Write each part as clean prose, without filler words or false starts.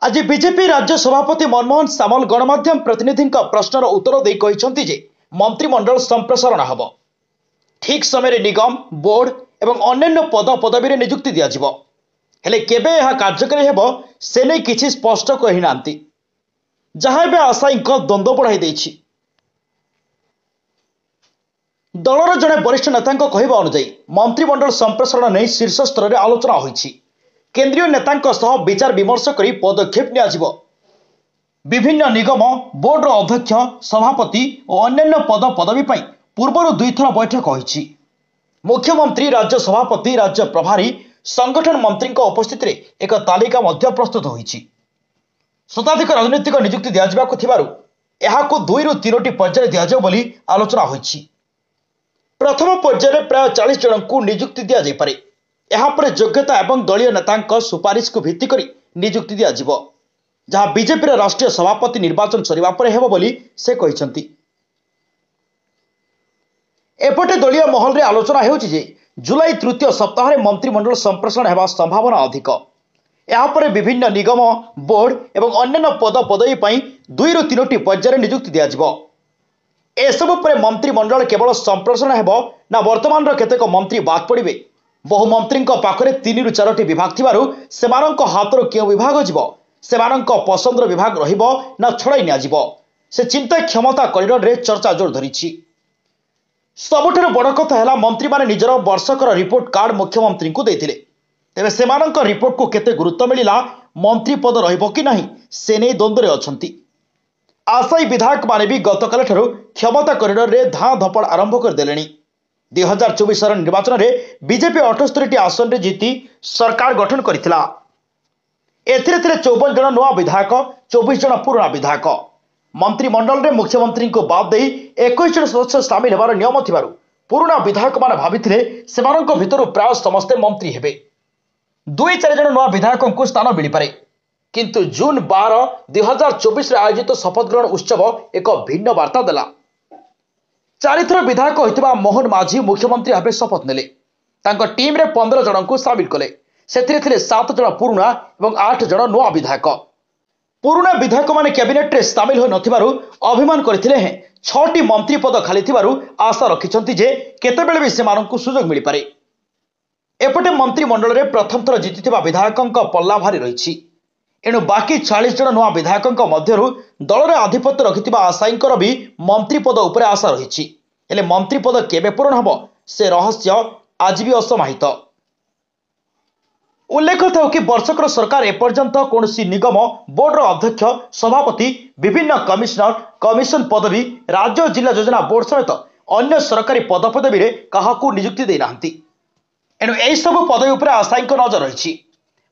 आज बीजेपी राज्य सभापति मनमोहन सामल गणमाध्यम प्रतिनिधि प्रश्नर उत्तर दे कहते जे मंत्रिमंडल संप्रसारण हम ठीक समय निगम बोर्ड एवं अन्य पद पदवी नियुक्ति दिज्व हेले केबे यह कार्यकारी हेब से नहीं किसी स्पष्ट कहीना जहाँ एवं आशायी द्वंद्व बढ़ाई देछि। दलर जड़े वरिष्ठ नेता कहवा अनुଯାयी मंत्रिमंडल संप्रसारण नहीं शीर्ष स्तर में आलोचना होइछि। केंद्रीय नेतांक सह विचार विमर्श करी पदक्षेप नियाजिव। विभिन्न निगम बोर्ड अध्यक्ष सभापति और अन्य पद पदवी पर पूर्व दुईथर बैठक होइछि। मुख्यमंत्री राज्य सभापति राज्य प्रभारी संगठन मंत्री उपस्थित रे एक तालिका मध्य प्रस्तुत होइछि। शताधिक राजनीतिक नियुक्ति दियाजिबाकु थिबारु एहाकु 2 रु 3टी पर्याय दियाजिव बोली आलोचना होइछि। प्रथम पर्याय प्राय 40 जन को नियुक्ति दिया जाय पारे। यहाँ योग्यता एवं दलीय नेता सुपारिश को भित्ति करी नियुक्ति दिज्व जहाँ बीजेपी राष्ट्रीय सभापति निर्वाचन सरिबा परे हेबो बोली से कहिसंती। एपटे दलीय महल रे आलोचना हेउछि जे जुलाई तृतीय सप्ताह में मंत्रिमंडल संप्रसारण हेबा संभावना अधिक। यहाँ विभिन्न निगम बोर्ड एवं अन्य पद पदवी पर 2 रु 3टी पर्याय नियुक्ति दिज्व। एसबु पर मंत्रिमंडल केवल संप्रसारण हेब ना वर्तमान केतेक मंत्री बाद पड़े। बहु मंत्री पाखरे 3 रु 4टी विभाग थिबारु सेमानंक हाथर क्यों विभाग जीव सेमानंक पसंदर विभाग रहिबो ना छड़ाई नियाजिव से चिंता क्षमता कॉरिडोर रे चर्चा जोर धरिछि। सबुठारु बड़ कथा है मंत्री माने निजर वर्षकर रिपोर्ट कार्ड मुख्यमंत्री को देथिले। तेबे सेमानंक रिपोर्ट को केते गुरुत्व मिलिला मंत्री पद रहिबो कि नहीं से नहीं द्वंद्व रे अछंती। आशायी विधायक माने भी गतकाल ठारू क्षमता कॉरिडोर रे धाँ धपड़ आरंभ कर देलेनी। 2024 निर्वाचन में बीजेपी 78टी आसन रे जीति सरकार गठन करथिला। एथिरे 54 जन नुआ विधायक 24 जन पुराना विधायक। मंत्रिमंडल रे मुख्यमंत्री को बाद दे 21 जन सदस्य सामिल हेबार नियम थिबारु पुराना विधायक माने भाबिथिले सेमानंक भितरु प्राय समस्ते मंत्री हेबे। 2-4 जन नुआ विधायकों को स्थान मिल पारे। किंतु जून 12, 2024 आयोजित शपथ ग्रहण उत्सव एक भिन्न वार्ता देला। 4 थर विधायक होइतिबा मोहन माझी मुख्यमंत्री भाव शपथ नेले। तांको टीम रे 15 जन को सामिल कले। सेथिरे थिले 7 जन पुराना एवं 8 जन नुआ विधायक। पुराना विधायक माने कैबिनेट रे सामिल हो नथिबारु अभिमान करथिले हैं 6टी मंत्री पद खाली थिबारु आशा रखिसंती जे केतेबेले भी सेमानंकु सुजोग मिल पारे। एपटे मंत्रिमंडल रे प्रथम थर जीतिथिबा विधायकंक पल्ला भारी रहिछि। एणु बाकी 40 जन नुआ विधायकों मध्यरु दल आधिपत्य रखिथिबा आशायींकर भी मंत्री पद उपरे आशा रहिछि। हेले मंत्री पद केबे पूर्ण हबो से रहस्य आज भी असमाहित। उल्लेख था कि वर्षकर सरकार एपर्यंत कौन निगम बोर्ड अध्यक्ष सभापति विभिन्न कमिशनर कमिशन पदवी राज्य और जिला योजना बोर्ड सहित अन्य सरकारी पद पदवी क्या नियुक्ति देना। एणु यही सब पदवी उपर आशायी नजर रही।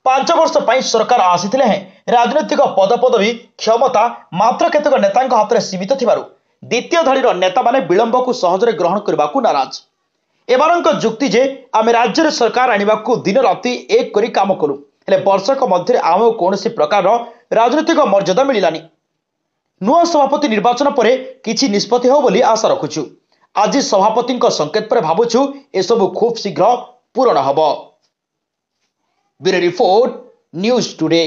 5 वर्ष पर सरकार आसी हैं राजनैतिक पद पदवी क्षमता मात्र केतक नेता हाथ में सीमित थिबारु द्वितीय धाड़ीर नेता माने विलंब को सहजरे ग्रहण करने को नाराज। एमानंक जुक्ति जे आमे राज्य सरकार आनिबाकू दिन राति एक करी काम करू हेले वर्षक मध्य आम कौन प्रकार राजनैतिक मर्यादा मिलानी। नुआ सभापति निर्वाचन पर किछि निष्पत्ति हो बोली आशा रखुछु। आज सभापति संकेत पर भावुछु एसबू खूब शीघ्र पूरण हब। Bureau report news today.